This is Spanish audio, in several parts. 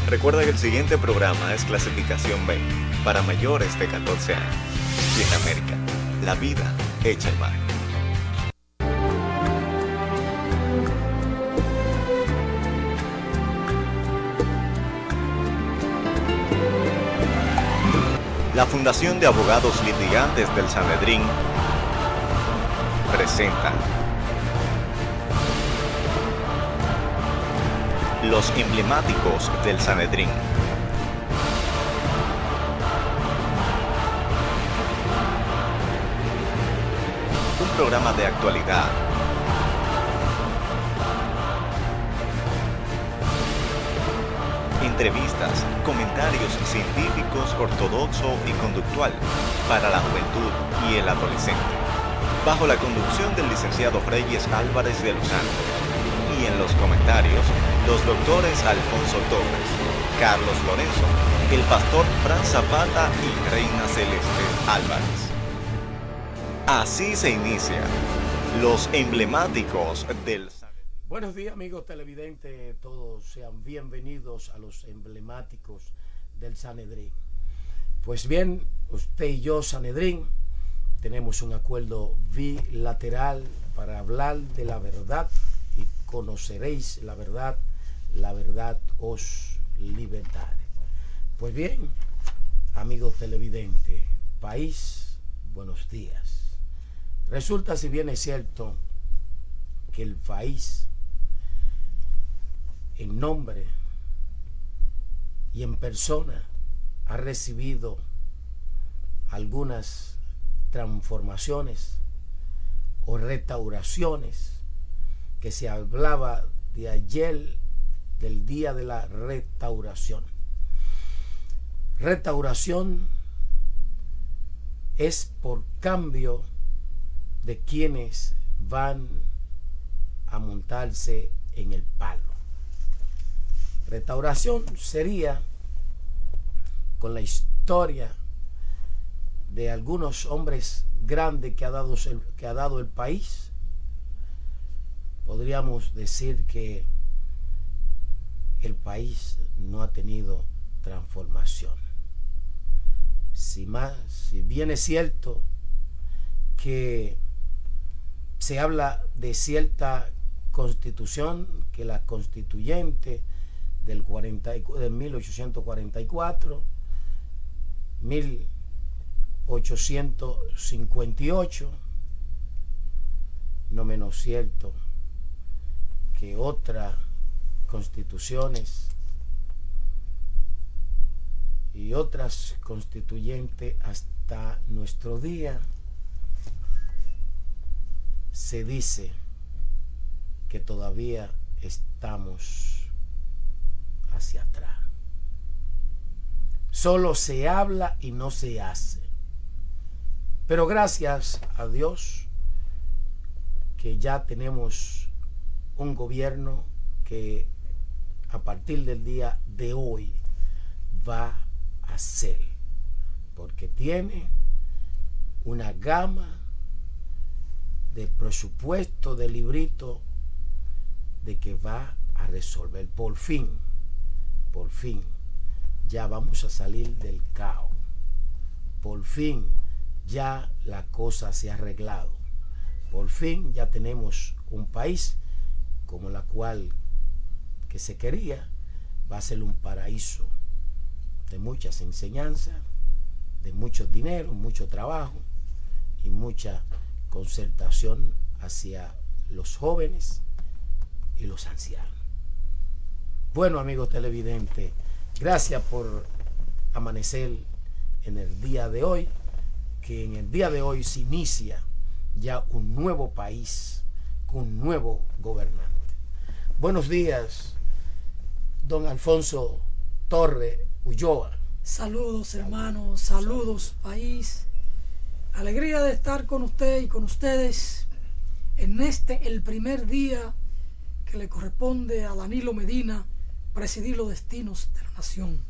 Recuerda que el siguiente programa es clasificación B, para mayores de 14 años. Y en América, la vida hecha imagen. La Fundación de Abogados Litigantes del Sanedrín presenta Los Emblemáticos del Sanedrín. Un programa de actualidad, entrevistas, comentarios científicos, ortodoxo y conductual para la juventud y el adolescente, bajo la conducción del licenciado Reyes Álvarez de los Santos, y en los comentarios, los doctores Alfonso Torres, Carlos Lorenzo, el pastor Fran Zapata y Reina Celeste Álvarez. Así se inicia Los Emblemáticos del Sanedrín. Buenos días, amigos televidentes, todos sean bienvenidos a Los Emblemáticos del Sanedrín. Pues bien, usted y yo, Sanedrín, tenemos un acuerdo bilateral para hablar de la verdad y conoceréis la verdad os libertará. Pues bien, amigos televidentes, país, buenos días. Resulta, si bien es cierto, que el país, en nombre y en persona, ha recibido algunas transformaciones o restauraciones, que se hablaba de ayer, del día de la restauración. Restauración es por cambio de quienes van a montarse en el palo. Restauración sería con la historia de algunos hombres grandes que ha dado el país. Podríamos decir que el país no ha tenido transformación. Si bien es cierto que se habla de cierta constitución, que la constituyente de 1844, 1858, no menos cierto que otras constituciones y otras constituyentes hasta nuestro día, se dice que todavía estamos hacia atrás. Solo se habla y no se hace. Pero gracias a Dios que ya tenemos un gobierno que a partir del día de hoy va a ser, porque tiene una gama de presupuesto, de librito, de que va a resolver. Por fin, ya vamos a salir del caos. Por fin, ya la cosa se ha arreglado. Por fin, ya tenemos un país como la cual que se quería. Va a ser un paraíso de muchas enseñanzas, de mucho dinero, mucho trabajo y mucha concertación hacia los jóvenes y los ancianos. Bueno, amigos televidentes, gracias por amanecer en el día de hoy, que en el día de hoy se inicia ya un nuevo país con un nuevo gobernante. Buenos días, don Alfonso Torres Ulloa. Saludos, hermanos, saludos, país. Alegría de estar con usted y con ustedes en el primer día que le corresponde a Danilo Medina presidir los destinos de la nación.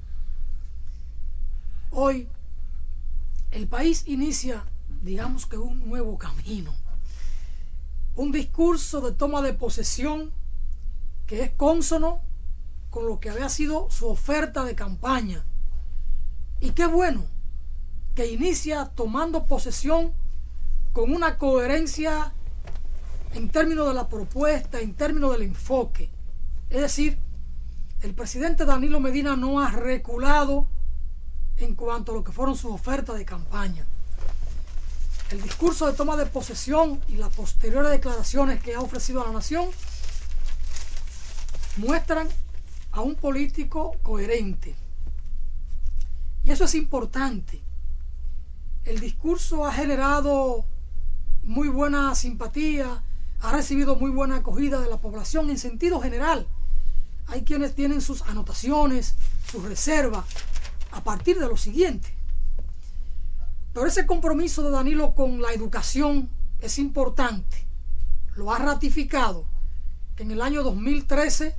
Hoy el país inicia, digamos que un nuevo camino, un discurso de toma de posesión que es cónsono con lo que había sido su oferta de campaña. Y qué bueno que inicia tomando posesión con una coherencia en términos de la propuesta, en términos del enfoque. Es decir, el presidente Danilo Medina no ha reculado en cuanto a lo que fueron sus ofertas de campaña. El discurso de toma de posesión y las posteriores declaraciones que ha ofrecido a la nación muestran a un político coherente. Y eso es importante. El discurso ha generado muy buena simpatía, ha recibido muy buena acogida de la población en sentido general. Hay quienes tienen sus anotaciones, sus reservas, a partir de lo siguiente. Pero ese compromiso de Danilo con la educación es importante. Lo ha ratificado, que en el año 2013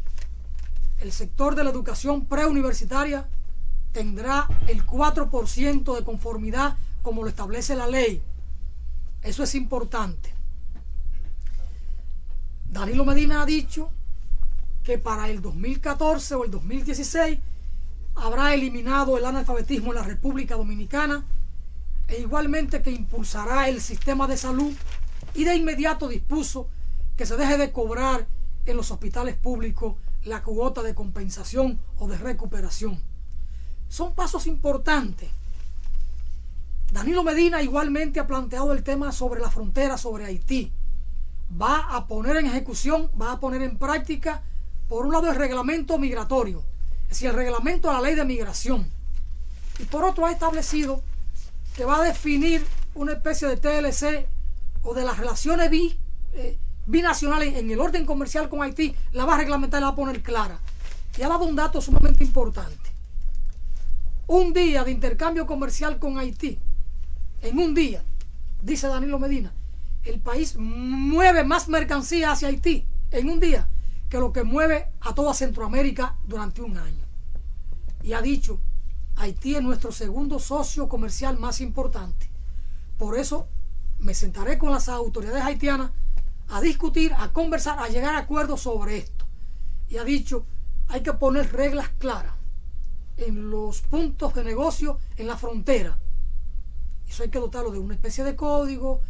el sector de la educación preuniversitaria tendrá el 4% de conformidad como lo establece la ley. Eso es importante. Danilo Medina ha dicho que para el 2014 o el 2016 habrá eliminado el analfabetismo en la República Dominicana, e igualmente que impulsará el sistema de salud, y de inmediato dispuso que se deje de cobrar en los hospitales públicos la cuota de compensación o de recuperación. Son pasos importantes. Danilo Medina igualmente ha planteado el tema sobre la frontera, sobre Haití. Va a poner en ejecución, va a poner en práctica, por un lado, el reglamento migratorio, es decir, el reglamento a la ley de migración, y por otro ha establecido que va a definir una especie de TLC o de las relaciones binacionales en el orden comercial con Haití. La va a reglamentar y la va a poner clara. Y ha dado un dato sumamente importante. Un día de intercambio comercial con Haití, en un día, dice Danilo Medina, el país mueve más mercancía hacia Haití en un día que lo que mueve a toda Centroamérica durante un año. Y ha dicho, Haití es nuestro segundo socio comercial más importante. Por eso me sentaré con las autoridades haitianas a discutir, a conversar, a llegar a acuerdos sobre esto. Y ha dicho, hay que poner reglas claras en los puntos de negocio en la frontera. Eso hay que dotarlo de una especie de código,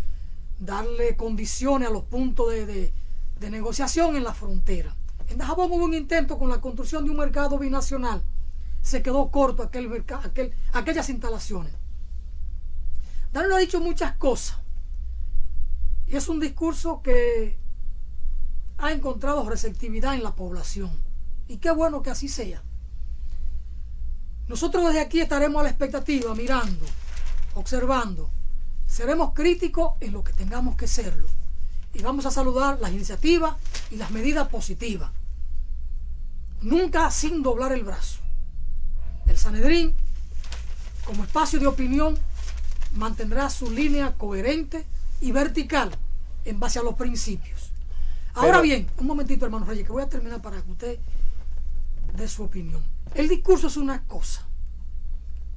darle condiciones a los puntos de negociación en la frontera. En Dajabón hubo un intento con la construcción de un mercado binacional. Se quedó corto aquellas instalaciones. Danilo ha dicho muchas cosas. Y es un discurso que ha encontrado receptividad en la población. Y qué bueno que así sea. Nosotros desde aquí estaremos a la expectativa, mirando, observando. Seremos críticos en lo que tengamos que serlo. Y vamos a saludar las iniciativas y las medidas positivas. Nunca sin doblar el brazo. El Sanedrín, como espacio de opinión, mantendrá su línea coherente y vertical en base a los principios. Ahora bien, un momentito, hermano Reyes, que voy a terminar para que usted dé su opinión. El discurso es una cosa.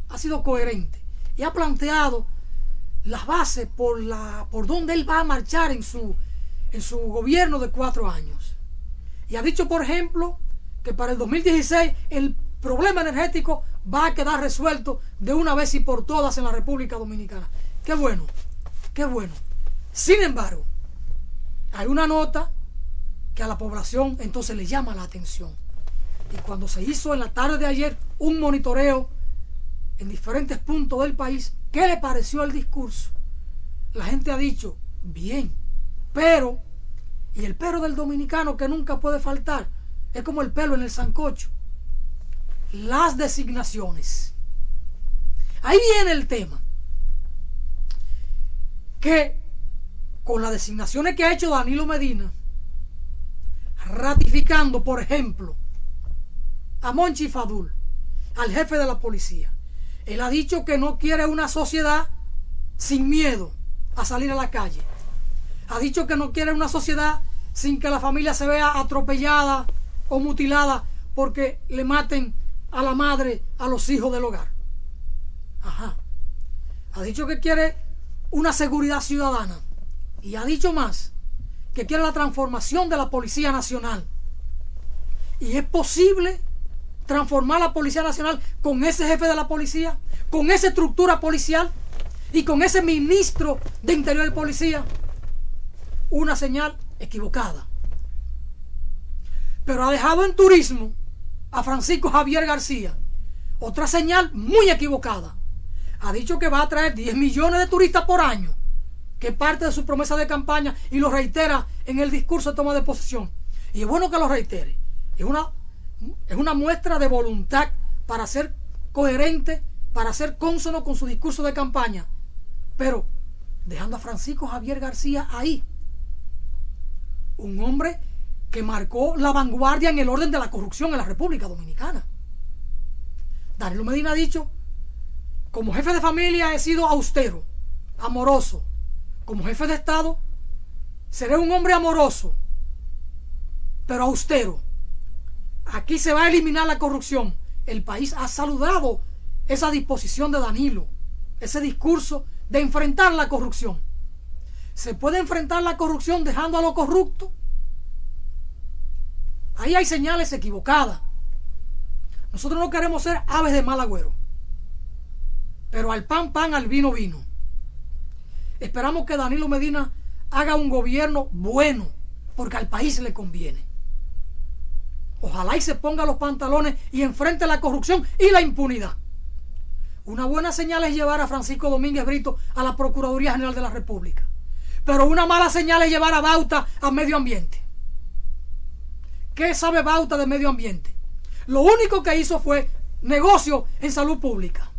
Ha sido coherente y ha planteado las bases por donde él va a marchar en su gobierno de 4 años. Y ha dicho, por ejemplo, que para el 2016 el problema energético va a quedar resuelto de una vez y por todas en la República Dominicana. Qué bueno, qué bueno. Sin embargo, hay una nota que a la población entonces le llama la atención. Y cuando se hizo en la tarde de ayer un monitoreo en diferentes puntos del país, ¿qué le pareció el discurso? La gente ha dicho, bien, pero, y el pero del dominicano que nunca puede faltar, es como el pelo en el sancocho, las designaciones. Ahí viene el tema, que con las designaciones que ha hecho Danilo Medina, ratificando, por ejemplo, a Monchi Fadul, al jefe de la policía, él ha dicho que no quiere una sociedad sin miedo a salir a la calle. Ha dicho que no quiere una sociedad sin que la familia se vea atropellada o mutilada porque le maten a la madre, a los hijos del hogar. Ajá. Ha dicho que quiere una seguridad ciudadana. Y ha dicho más, que quiere la transformación de la Policía Nacional. Y es posible transformar la Policía Nacional con ese jefe de la policía, con esa estructura policial y con ese ministro de Interior y Policía, una señal equivocada. Pero ha dejado en turismo a Francisco Javier García, otra señal muy equivocada. Ha dicho que va a traer 10 millones de turistas por año, que es parte de su promesa de campaña, y lo reitera en el discurso de toma de posesión. Y es bueno que lo reitere. Es una muestra de voluntad para ser coherente, para ser cónsono con su discurso de campaña, pero dejando a Francisco Javier García ahí, un hombre que marcó la vanguardia en el orden de la corrupción en la República Dominicana. Danilo Medina ha dicho: como jefe de familia he sido austero, amoroso. Como jefe de Estado seré un hombre amoroso, pero austero. Aquí se va a eliminar la corrupción. El país ha saludado esa disposición de Danilo, ese discurso de enfrentar la corrupción. ¿Se puede enfrentar la corrupción dejando a lo corrupto? Ahí hay señales equivocadas. Nosotros no queremos ser aves de mal agüero, pero al pan, pan, al vino, vino. Esperamos que Danilo Medina haga un gobierno bueno, porque al país le conviene. Ojalá y se ponga los pantalones y enfrente la corrupción y la impunidad. Una buena señal es llevar a Francisco Domínguez Brito a la Procuraduría General de la República, pero una mala señal es llevar a Bauta a Medio Ambiente. ¿Qué sabe Bauta de medio ambiente? Lo único que hizo fue negocio en salud pública.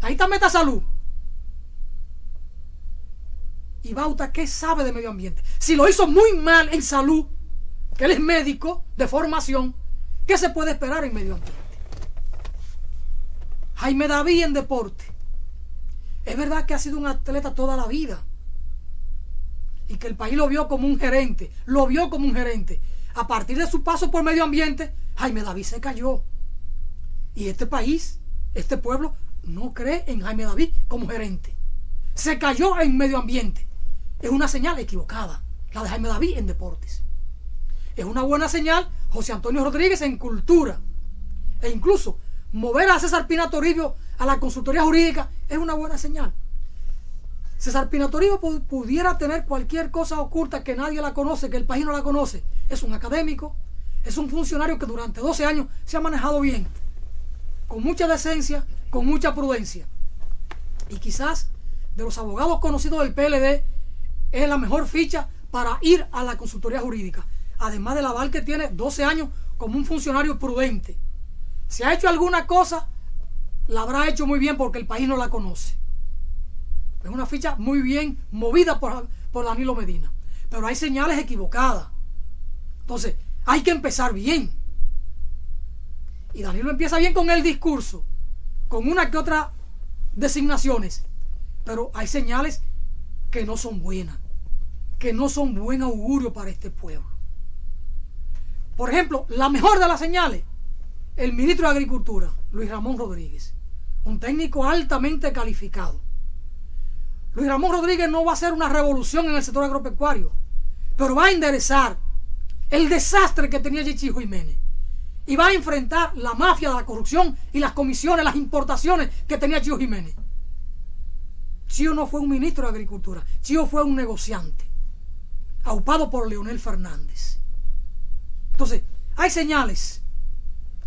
Ahí está Metasalud. Y Bauta, ¿qué sabe de medio ambiente? Si lo hizo muy mal en salud, que él es médico de formación, ¿qué se puede esperar en medio ambiente? Jaime David en deporte. Es verdad que ha sido un atleta toda la vida y que el país lo vio como un gerente, A partir de su paso por medio ambiente, Jaime David se cayó. Y este país, este pueblo, no cree en Jaime David como gerente. Se cayó en medio ambiente. Es una señal equivocada, la de Jaime David en deportes. Es una buena señal José Antonio Rodríguez en cultura. E incluso mover a César Pina Toribio a la consultoría jurídica es una buena señal. César Pina Toribio pudiera tener cualquier cosa oculta que nadie la conoce, que el país no la conoce. Es un académico, es un funcionario que durante 12 años se ha manejado bien, con mucha decencia, con mucha prudencia. Y quizás de los abogados conocidos del PLD es la mejor ficha para ir a la consultoría jurídica, además del aval que tiene 12 años como un funcionario prudente. Si ha hecho alguna cosa, la habrá hecho muy bien porque el país no la conoce. Es una ficha muy bien movida por Danilo Medina. Pero hay señales equivocadas. Entonces, hay que empezar bien. Y Danilo empieza bien con el discurso, con una que otra designaciones. Pero hay señales que no son buenas, que no son buen augurio para este pueblo. Por ejemplo, la mejor de las señales, el ministro de Agricultura, Luis Ramón Rodríguez, un técnico altamente calificado. Luis Ramón Rodríguez no va a hacer una revolución en el sector agropecuario, pero va a enderezar el desastre que tenía Chicho Jiménez y va a enfrentar la mafia de la corrupción y las comisiones, las importaciones que tenía Chicho Jiménez. Chío no fue un ministro de Agricultura, Chío fue un negociante, aupado por Leonel Fernández. Entonces, hay señales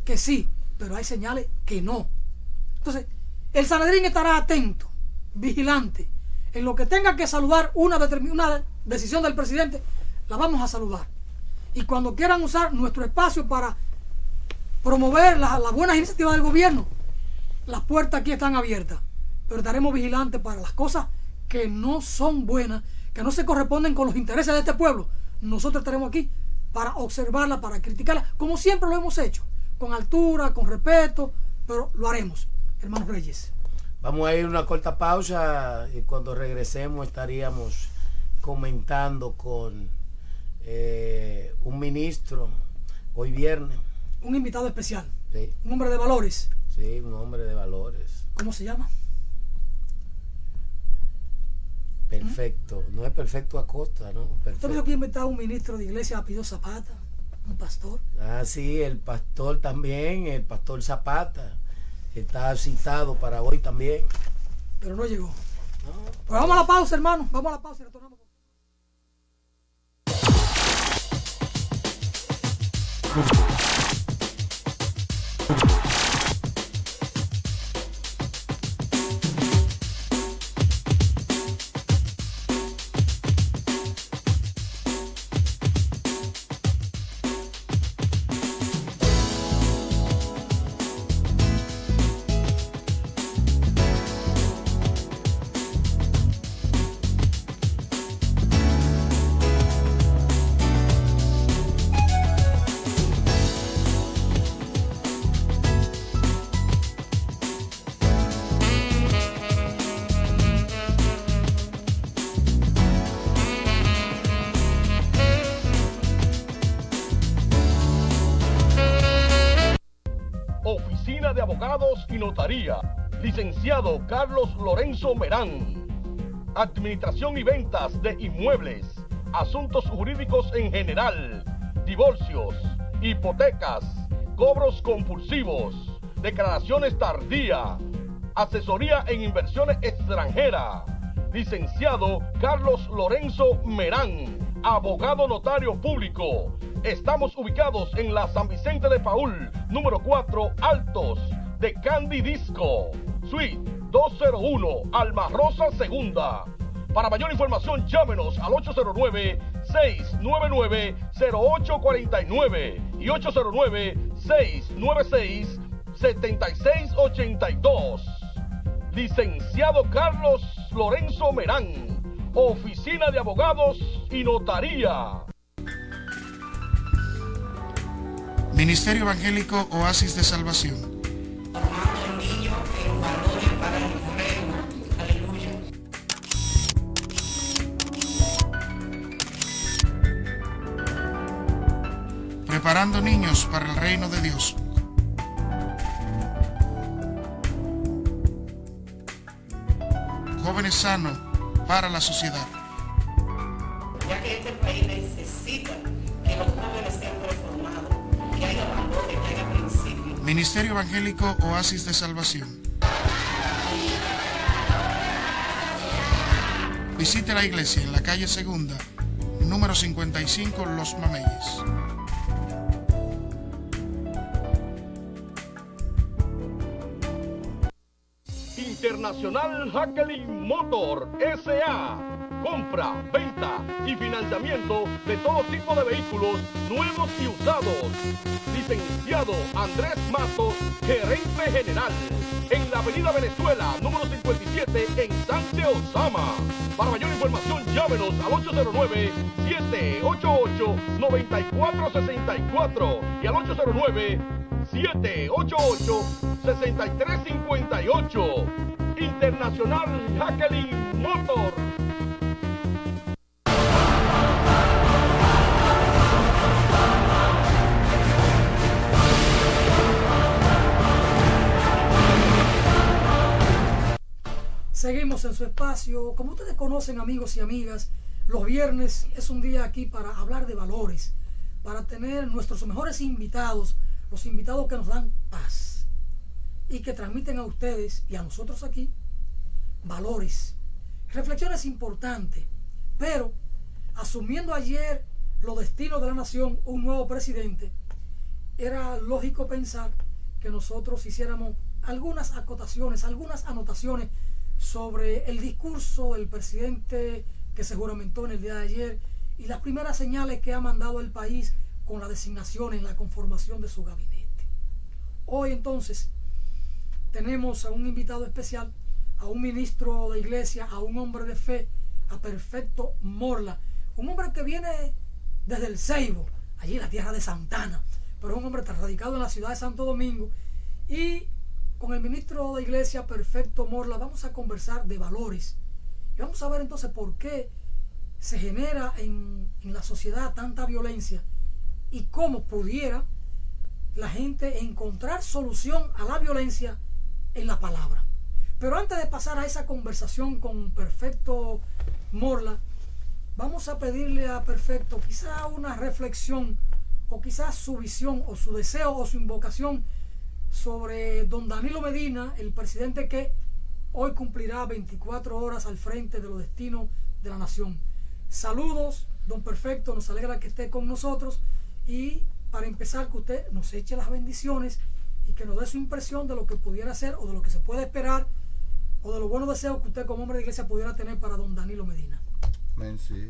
que sí, pero hay señales que no. Entonces, el Sanedrín estará atento, vigilante. En lo que tenga que saludar una decisión del presidente, la vamos a saludar. Y cuando quieran usar nuestro espacio para promover las buenas iniciativas del gobierno, las puertas aquí están abiertas. Pero estaremos vigilantes para las cosas que no son buenas, que no se corresponden con los intereses de este pueblo. Nosotros estaremos aquí para observarla, para criticarla, como siempre lo hemos hecho, con altura, con respeto, pero lo haremos, hermanos Reyes. Vamos a ir a una corta pausa y cuando regresemos estaríamos comentando con un ministro hoy viernes. Un invitado especial. Sí. Un hombre de valores. Sí, un hombre de valores. ¿Cómo se llama? Perfecto. No es Perfecto Acosta, ¿no? Usted dijo que inventaba un ministro de iglesia apellido Zapata. ¿Un pastor? Ah, sí, el pastor también, el pastor Zapata, está citado para hoy también. Pero no llegó. No, Pues vamos a la pausa, hermano. Vamos a la pausa y retornamos. Oficina de Abogados y Notaría, licenciado Carlos Lorenzo Merán. Administración y ventas de inmuebles, asuntos jurídicos en general, divorcios, hipotecas, cobros compulsivos, declaraciones tardías, asesoría en inversiones extranjeras. Licenciado Carlos Lorenzo Merán, abogado notario público. Estamos ubicados en la San Vicente de Paúl, número 4, Altos, de Candy Disco, Suite 201, Alma Rosa Segunda. Para mayor información, llámenos al 809-699-0849 y 809-696-7682. Licenciado Carlos Lorenzo Merán, Oficina de Abogados y Notaría. Ministerio Evangélico Oasis de Salvación. Formando niños en valores para el reino. Aleluya. Preparando niños para el reino de Dios. Jóvenes sanos para la sociedad. Ya que este país necesita que los jóvenes sean reformados, que haya valores, que haya principios. Ministerio Evangélico Oasis de Salvación. Visite la iglesia en la calle Segunda, número 55, Los Mameyes. Internacional Jacqueline Motor S.A. Compra, venta y financiamiento de todo tipo de vehículos nuevos y usados. Licenciado Andrés Matos, gerente general. En la avenida Venezuela, número 57, en Sánchez Osama. Para mayor información, llámenos al 809-788-9464 y al 809-788-6358. Internacional Jacqueline Motor. Seguimos en su espacio. Como ustedes conocen, amigos y amigas, los viernes es un día aquí para hablar de valores, para tener nuestros mejores invitados, los invitados que nos dan paz y que transmiten a ustedes y a nosotros aquí valores, reflexiones importantes. Pero asumiendo ayer los destinos de la nación, un nuevo presidente, era lógico pensar que nosotros hiciéramos algunas acotaciones, algunas anotaciones sobre el discurso del presidente que se juramentó en el día de ayer y las primeras señales que ha mandado el país con la designación en la conformación de su gabinete. Hoy entonces tenemos a un invitado especial, a un ministro de iglesia, a un hombre de fe, a Perfecto Morla, un hombre que viene desde el Ceibo, allí en la tierra de Santana, pero es un hombre radicado en la ciudad de Santo Domingo. Y con el ministro de iglesia, Perfecto Morla, vamos a conversar de valores y vamos a ver entonces por qué se genera en la sociedad tanta violencia y cómo pudiera la gente encontrar solución a la violencia en la palabra. Pero antes de pasar a esa conversación con Perfecto Morla, vamos a pedirle a Perfecto quizá una reflexión o quizás su visión o su deseo o su invocación sobre don Danilo Medina, el presidente que hoy cumplirá 24 horas al frente de los destinos de la nación. Saludos, don Perfecto, nos alegra que esté con nosotros, y para empezar que usted nos eche las bendiciones y que nos dé su impresión de lo que pudiera ser o de lo que se puede esperar o de los buenos deseos que usted como hombre de iglesia pudiera tener para don Danilo Medina. Amén, sí.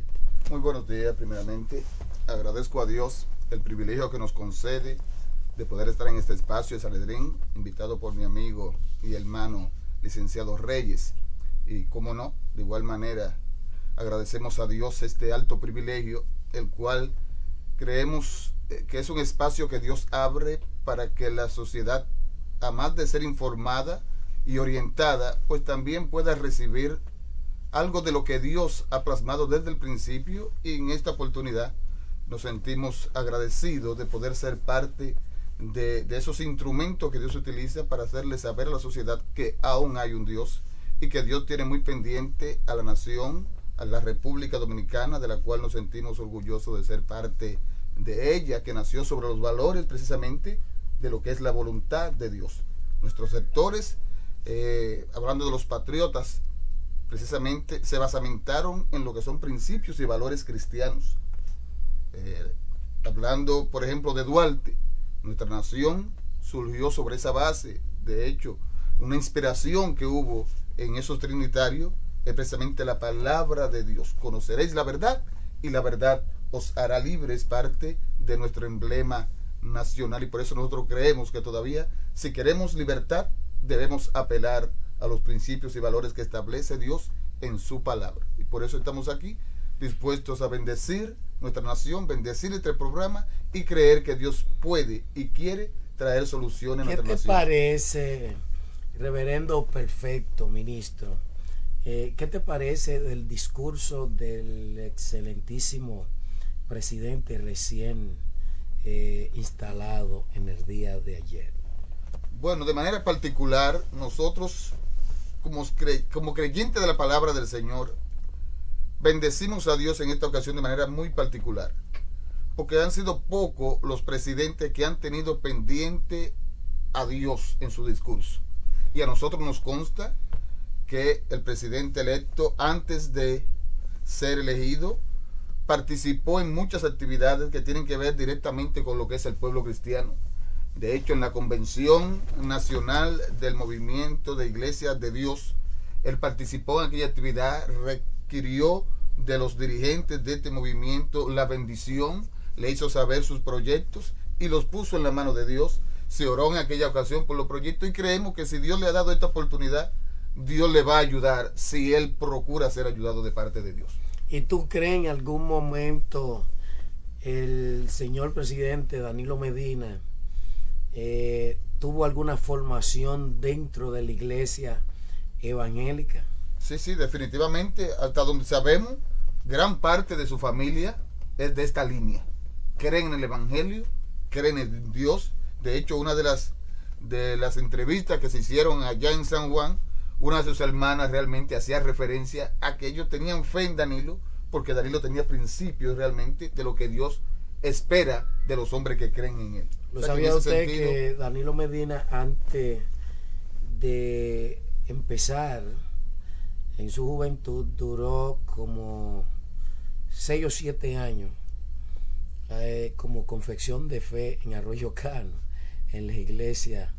Muy buenos días. Primeramente, agradezco a Dios el privilegio que nos concede de poder estar en este espacio de Sanedrín, invitado por mi amigo y hermano licenciado Reyes. Y cómo no, de igual manera, agradecemos a Dios este alto privilegio, el cual creemos que es un espacio que Dios abre para que la sociedad, además de ser informada y orientada, pues también pueda recibir algo de lo que Dios ha plasmado desde el principio, y en esta oportunidad nos sentimos agradecidos de poder ser parte de esos instrumentos que Dios utiliza para hacerle saber a la sociedad que aún hay un Dios y que Dios tiene muy pendiente a la nación, a la República Dominicana, de la cual nos sentimos orgullosos de ser parte de ella, que nació sobre los valores precisamente de lo que es la voluntad de Dios. Nuestros sectores, hablando de los patriotas, precisamente se basamentaron en lo que son principios y valores cristianos. Hablando, por ejemplo, de Duarte, nuestra nación surgió sobre esa base. De hecho, una inspiración que hubo en esos trinitarios es precisamente la palabra de Dios. Conoceréis la verdad y la verdad os hará libres, parte de nuestro emblema nacional, y por eso nosotros creemos que todavía, si queremos libertad, debemos apelar a los principios y valores que establece Dios en su palabra. Y por eso estamos aquí, dispuestos a bendecir nuestra nación, bendecir este programa y creer que Dios puede y quiere traer soluciones a nuestra nación. ¿Qué te parece, reverendo Perfecto, ministro? ¿Qué te parece del discurso del excelentísimo presidente recién instalado en el día de ayer? Bueno, de manera particular, nosotros como creyentes de la palabra del Señor, bendecimos a Dios en esta ocasión de manera muy particular, porque han sido pocos los presidentes que han tenido pendiente a Dios en su discurso. Y a nosotros nos consta que el presidente electo, antes de ser elegido, participó en muchas actividades que tienen que ver directamente con lo que es el pueblo cristiano. De hecho, en la Convención Nacional del Movimiento de Iglesias de Dios, él participó en aquella actividad, requirió de los dirigentes de este movimiento la bendición, le hizo saber sus proyectos y los puso en la mano de Dios. Se oró en aquella ocasión por los proyectos, y creemos que si Dios le ha dado esta oportunidad, Dios le va a ayudar si él procura ser ayudado de parte de Dios. ¿Y tú crees en algún momento el señor presidente Danilo Medina tuvo alguna formación dentro de la iglesia evangélica? Sí, definitivamente. Hasta donde sabemos, gran parte de su familia es de esta línea. Creen en el evangelio, creen en Dios. De hecho, una de las entrevistas que se hicieron allá en San Juan, una de sus hermanas realmente hacía referencia a que ellos tenían fe en Danilo, porque Danilo tenía principios realmente de lo que Dios espera de los hombres que creen en él. ¿Lo sabía usted que Danilo Medina, antes de empezar en su juventud, duró como 6 o 7 años como confección de fe en Arroyo Cano, en la iglesia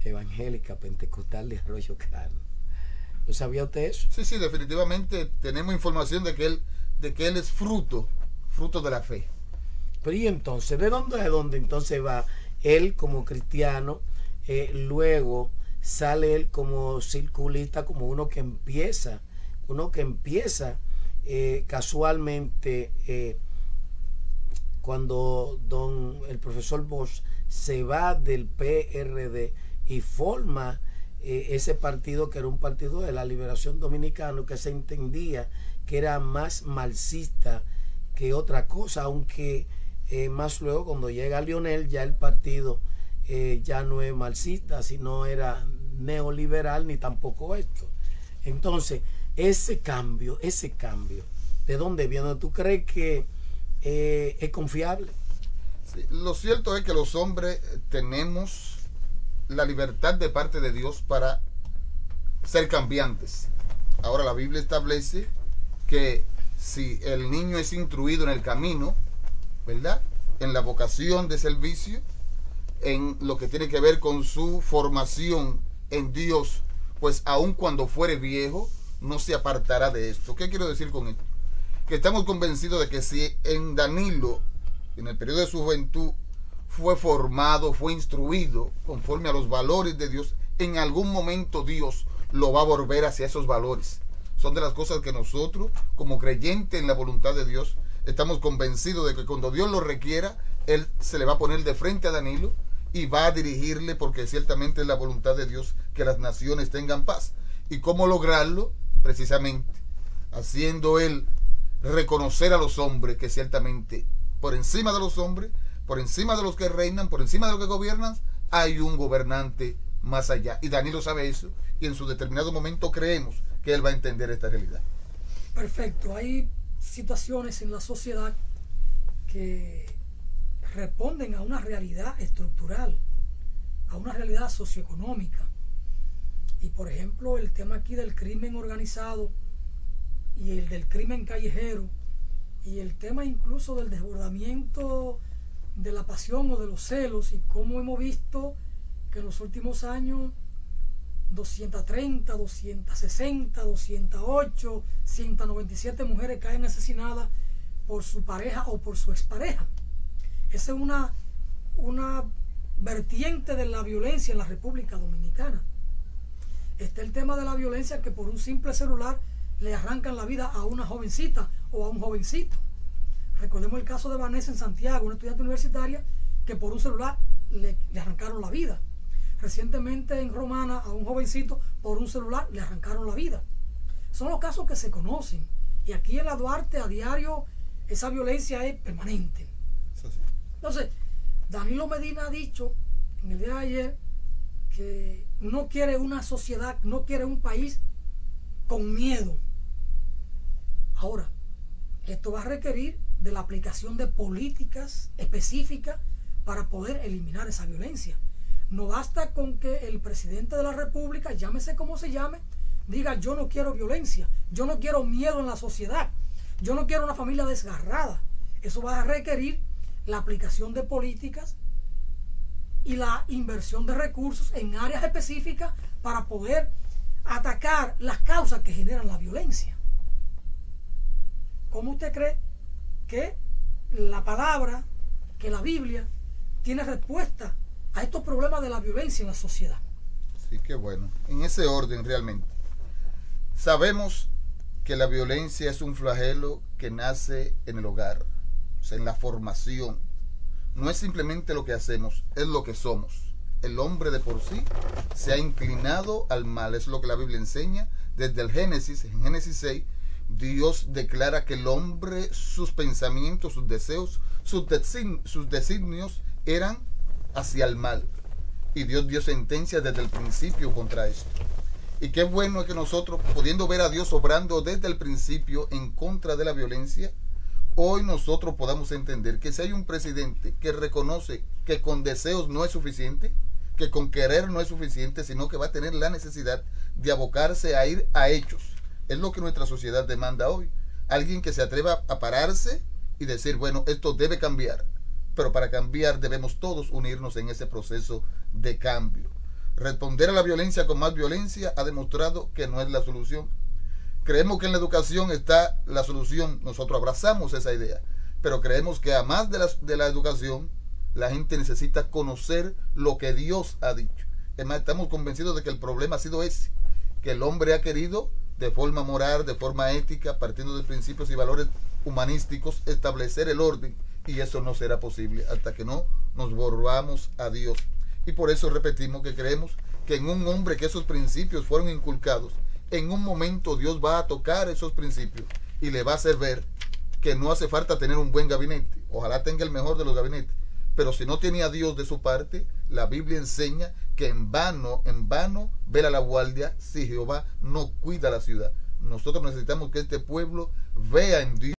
evangélica pentecostal de Arroyo Cano? ¿Lo sabía usted eso? Sí, definitivamente tenemos información de que él es fruto de la fe. Pero ¿y entonces? ¿De dónde entonces va él como cristiano? Luego sale él como circulista, como uno que empieza casualmente cuando el profesor Bosch se va del PRD y forma ese partido, que era un partido de la Liberación Dominicana, que se entendía que era más marxista que otra cosa, aunque más luego, cuando llega Lionel, ya el partido ya no es marxista, sino era neoliberal, ni tampoco esto. Entonces, ese cambio, ¿de dónde viene? ¿Tú crees que es confiable? Sí, lo cierto es que los hombres tenemos la libertad de parte de Dios para ser cambiantes. Ahora la Biblia establece que si el niño es instruido en el camino, ¿verdad?, en la vocación de servicio, en lo que tiene que ver con su formación en Dios, pues aun cuando fuere viejo, no se apartará de esto. ¿Qué quiero decir con esto? Que estamos convencidos de que si en Danilo, en el periodo de su juventud, fue formado, fue instruido conforme a los valores de Dios, en algún momento Dios lo va a volver hacia esos valores. Son de las cosas que nosotros, como creyentes en la voluntad de Dios, estamos convencidos de que cuando Dios lo requiera, Él se le va a poner de frente a Danilo y va a dirigirle, porque ciertamente es la voluntad de Dios que las naciones tengan paz. ¿Y cómo lograrlo? Precisamente haciendo Él reconocer a los hombres que ciertamente por encima de los hombres, por encima de los que reinan, por encima de los que gobiernan, hay un gobernante más allá. Y Danilo sabe eso, y en su determinado momento creemos que él va a entender esta realidad. Perfecto. Hay situaciones en la sociedad que responden a una realidad estructural, a una realidad socioeconómica. Y por ejemplo, el tema aquí del crimen organizado y el del crimen callejero, y el tema incluso del desbordamiento de la pasión o de los celos, y cómo hemos visto que en los últimos años 230, 260, 208, 197 mujeres caen asesinadas por su pareja o por su expareja. Esa es una vertiente de la violencia en la República Dominicana. Está el tema de la violencia, que por un simple celular le arrancan la vida a una jovencita o a un jovencito. Recordemos el caso de Vanessa en Santiago, una estudiante universitaria que por un celular le arrancaron la vida. Recientemente en Romana a un jovencito por un celular le arrancaron la vida. Son los casos que se conocen, y aquí en la Duarte a diario esa violencia es permanente. Entonces, Danilo Medina ha dicho en el día de ayer que no quiere una sociedad, no quiere un país con miedo. Ahora, esto va a requerir de la aplicación de políticas específicas para poder eliminar esa violencia. No basta con que el presidente de la República, llámese como se llame, diga: yo no quiero violencia, yo no quiero miedo en la sociedad, yo no quiero una familia desgarrada. Eso va a requerir la aplicación de políticas y la inversión de recursos en áreas específicas para poder atacar las causas que generan la violencia. ¿Cómo usted cree que la palabra, que la Biblia tiene respuesta a estos problemas de la violencia en la sociedad? Sí, qué bueno. En ese orden, realmente, sabemos que la violencia es un flagelo que nace en el hogar, o sea, en la formación. No es simplemente lo que hacemos, es lo que somos. El hombre de por sí se ha inclinado al mal, es lo que la Biblia enseña. Desde el Génesis, en Génesis 6, Dios declara que el hombre, sus pensamientos, sus deseos, sus designios eran hacia el mal. Y Dios dio sentencia desde el principio contra esto. Y qué bueno es que nosotros, pudiendo ver a Dios obrando desde el principio en contra de la violencia, hoy nosotros podamos entender que si hay un presidente que reconoce que con deseos no es suficiente, que con querer no es suficiente, sino que va a tener la necesidad de abocarse a ir a hechos. Es lo que nuestra sociedad demanda hoy. Alguien que se atreva a pararse y decir: bueno, esto debe cambiar. Pero para cambiar debemos todos unirnos en ese proceso de cambio. Responder a la violencia con más violencia ha demostrado que no es la solución. Creemos que en la educación está la solución. Nosotros abrazamos esa idea. Pero creemos que además de la educación, la gente necesita conocer lo que Dios ha dicho. Es más, estamos convencidos de que el problema ha sido ese, que el hombre ha querido de forma moral, de forma ética, partiendo de principios y valores humanísticos, establecer el orden, y eso no será posible hasta que no nos volvamos a Dios. Y por eso repetimos que creemos que en un hombre que esos principios fueron inculcados, en un momento Dios va a tocar esos principios y le va a hacer ver que no hace falta tener un buen gabinete. Ojalá tenga el mejor de los gabinetes, pero si no tiene a Dios de su parte, la Biblia enseña que en vano vela la guardia si Jehová no cuida la ciudad. Nosotros necesitamos que este pueblo vea en Dios